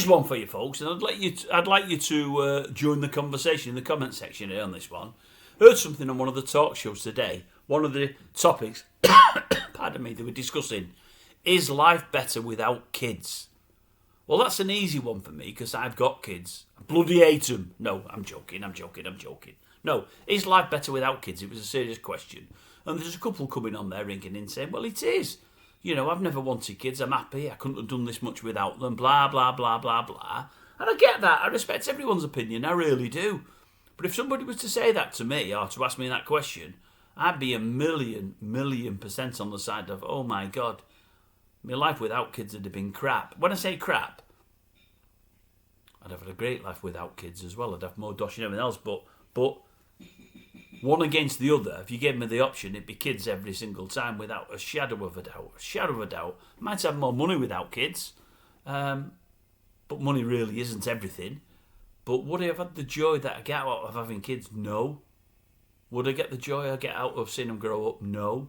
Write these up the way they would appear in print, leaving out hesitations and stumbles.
Here's one for you folks, and I'd like you to join the conversation in the comment section here on this one. Heard something on one of the talk shows today. One of the topics, pardon me, they were discussing, is life better without kids? Well, that's an easy one for me because I've got kids. I bloody hate them. No, I'm joking. No, is life better without kids? It was a serious question. And there's a couple coming on there ringing in saying, well, it is. You know, I've never wanted kids. I'm happy. I couldn't have done this much without them. Blah, blah, blah, blah, blah. And I get that. I respect everyone's opinion. I really do. But if somebody was to say that to me or to ask me that question, I'd be a million % on the side of, oh my God, my life without kids would have been crap. When I say crap, I'd have had a great life without kids as well. I'd have more dosh and everything else. But one against the other, if you gave me the option, it'd be kids every single time without a shadow of a doubt. Might have more money without kids, but money really isn't everything. But would I have had the joy that I get out of having kids? No. Would I get the joy I get out of seeing them grow up? No.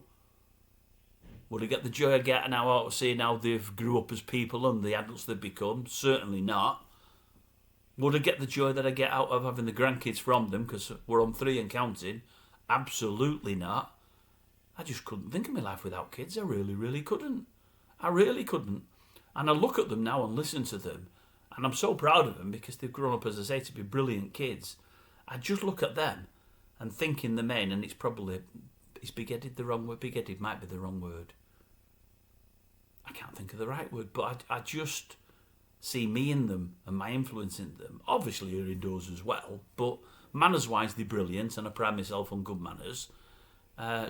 Would I get the joy I get now out of seeing how they've grew up as people and the adults they've become? Certainly not. Would I get the joy that I get out of having the grandkids from them, because we're on 3 and counting? Absolutely not. I just couldn't think of my life without kids. I really couldn't. And I look at them now and listen to them, and I'm so proud of them because they've grown up, as I say, to be brilliant kids. I just look at them and think in the main, and it's big-headed the wrong word? Big-headed might be the wrong word. I can't think of the right word, but I just see me in them and my influence in them. Obviously you're indoors as well, but manners-wise they're brilliant, and I pride myself on good manners.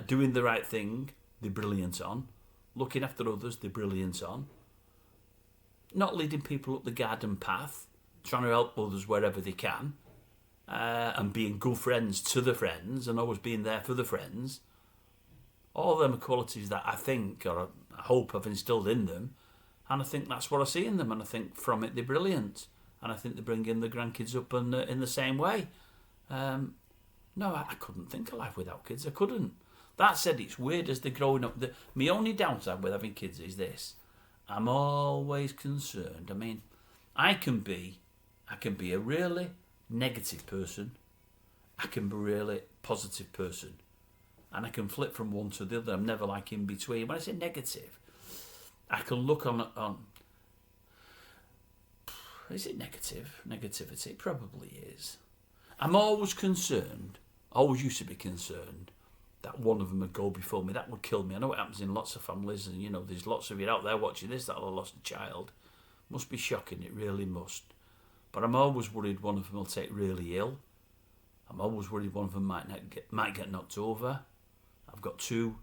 Doing the right thing, they're brilliant on. Looking after others, they're brilliant on. Not leading people up the garden path, trying to help others wherever they can, and being good friends to the friends, and always being there for the friends. All of them are qualities that I think, or I hope I've instilled in them, and I think that's what I see in them, and I think from it they're brilliant, and I think they bring in the grandkids up in the same way. No, I couldn't think of life without kids. I couldn't. That said, it's weird as they're growing up. My only downside with having kids is this: I'm always concerned. I mean, I can be a really negative person. I can be a really positive person, and I can flip from one to the other. I'm never like in between. When I say negative, I can look on. Is it negative? Negativity? It probably is. I'm always concerned. Always used to be concerned that one of them would go before me. That would kill me. I know it happens in lots of families, and there's lots of you out there watching this that'll have lost a child. Must be shocking. It really must. But I'm always worried one of them will take really ill. I'm always worried one of them might get knocked over. I've got 2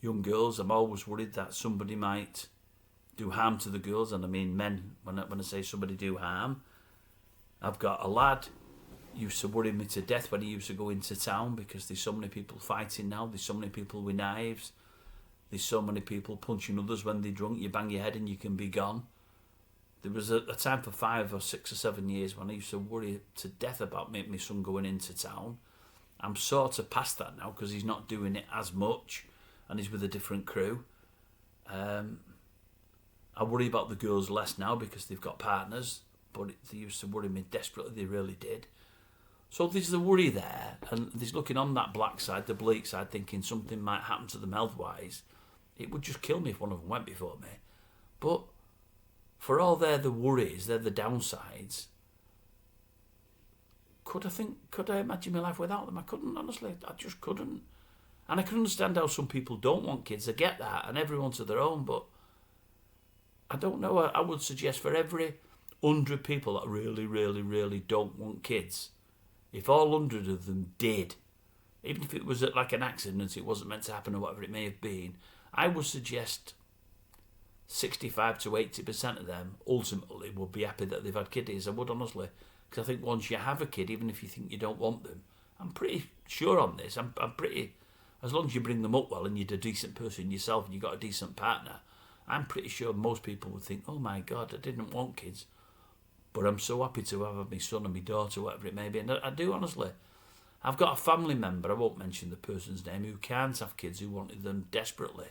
young girls. I'm always worried that somebody might do harm to the girls, and I mean men when I say somebody do harm. I've got a lad used to worry me to death when he used to go into town, because there's so many people fighting now. There's so many people with knives. There's so many people punching others when they're drunk. You bang your head and you can be gone. There was a time for 5 or 6 or 7 years when I used to worry to death about my son going into town. I'm sort of past that now because he's not doing it as much and he's with a different crew. I worry about the girls less now because they've got partners, but they used to worry me desperately. They really did. So there's the worry there, and there's looking on that black side, the bleak side, thinking something might happen to them health-wise. It would just kill me if one of them went before me. But for all the worries, they're the downsides. Could I imagine my life without them? I couldn't, honestly. I just couldn't. And I can understand how some people don't want kids. I get that, and everyone to their own, but I don't know. I would suggest for every 100 people that really don't want kids, if all 100 of them did, even if it was like an accident, it wasn't meant to happen or whatever it may have been, I would suggest 65 to 80% of them ultimately would be happy that they've had kiddies. I would, honestly. Because I think once you have a kid, even if you think you don't want them, I'm pretty sure on this. I'm pretty, as long as you bring them up well and you're a decent person yourself and you've got a decent partner, I'm pretty sure most people would think, oh my God, I didn't want kids, but I'm so happy to have my son and my daughter, whatever it may be. And I do, honestly. I've got a family member, I won't mention the person's name, who can't have kids, who wanted them desperately.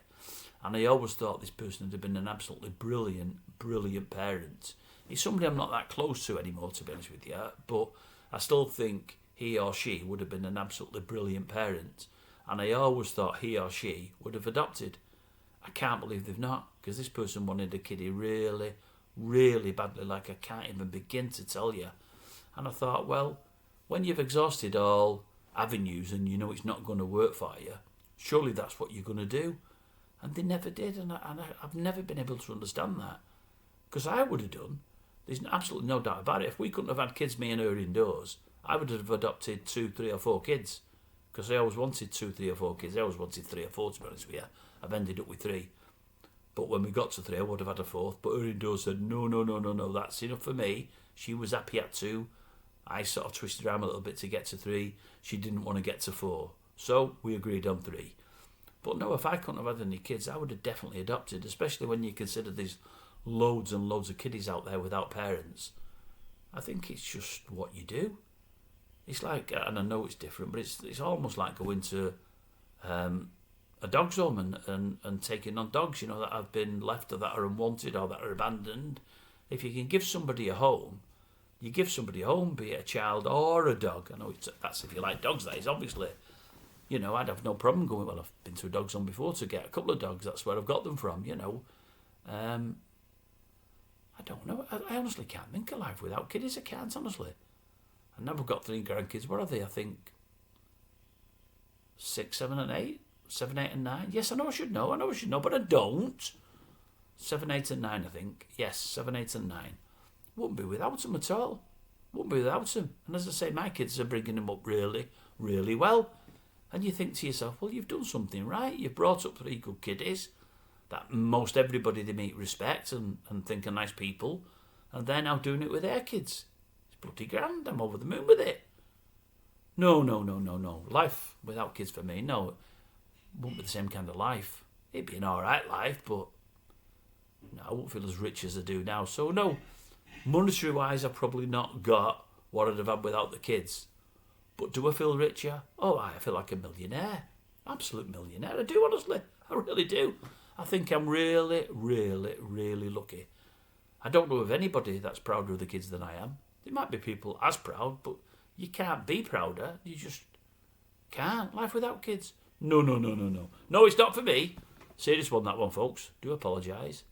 And I always thought this person had been an absolutely brilliant parent. He's somebody I'm not that close to anymore, to be honest with you, but I still think he or she would have been an absolutely brilliant parent, and I always thought he or she would have adopted. I can't believe they've not, because this person wanted a kiddie really, really badly, like I can't even begin to tell you. And I thought, well, when you've exhausted all avenues and you know it's not going to work for you, surely that's what you're going to do. And they never did, and I've never been able to understand that. Because I would have done. There's absolutely no doubt about it. If we couldn't have had kids, me and her indoors, I would have adopted 2, 3 or 4 kids. Because I always wanted 2, 3 or 4 kids. I always wanted 3 or 4, to be honest with you. I've ended up with 3. But when we got to 3, I would have had a 4th. But her indoors said, no, that's enough for me. She was happy at 2. I sort of twisted around a little bit to get to 3. She didn't want to get to 4. So we agreed on 3. But no, if I couldn't have had any kids, I would have definitely adopted, especially when you consider there's loads and loads of kiddies out there without parents. I think it's just what you do. It's like, and I know it's different, but it's almost like going to a dog's home and taking on dogs, that have been left or that are unwanted or that are abandoned. If you can give somebody a home, you give somebody a home, be it a child or a dog. I know that's if you like dogs, that is, obviously. I'd have no problem going, well, I've been to a dog's home before to get a couple of dogs. That's where I've got them from, I don't know. I honestly can't think of life without kiddies. I can't, honestly. I never got 3 grandkids. What are they? I think 6, 7 and 8. 7, 8 and 9. Yes, I know I should know, but I don't. 7, 8 and 9, I think. Yes, 7, 8 and 9. Wouldn't be without them at all. Wouldn't be without them. And as I say, my kids are bringing them up really, really well. And you think to yourself, well, you've done something right. You've brought up 3 good kiddies that most everybody they meet respect and think are nice people. And they're now doing it with their kids. It's bloody grand. I'm over the moon with it. No. Life without kids for me, no. Wouldn't be the same kind of life. It'd be an alright life, but no, I won't feel as rich as I do now. So no, monetary wise, I've probably not got what I'd have had without the kids. But do I feel richer? Oh, I feel like a millionaire. Absolute millionaire. I do, honestly. I really do. I think I'm really, really, really lucky. I don't know of anybody that's prouder of the kids than I am. There might be people as proud, but you can't be prouder. You just can't. Life without kids. No. No, it's not for me. Serious one, that one, folks. Do apologise.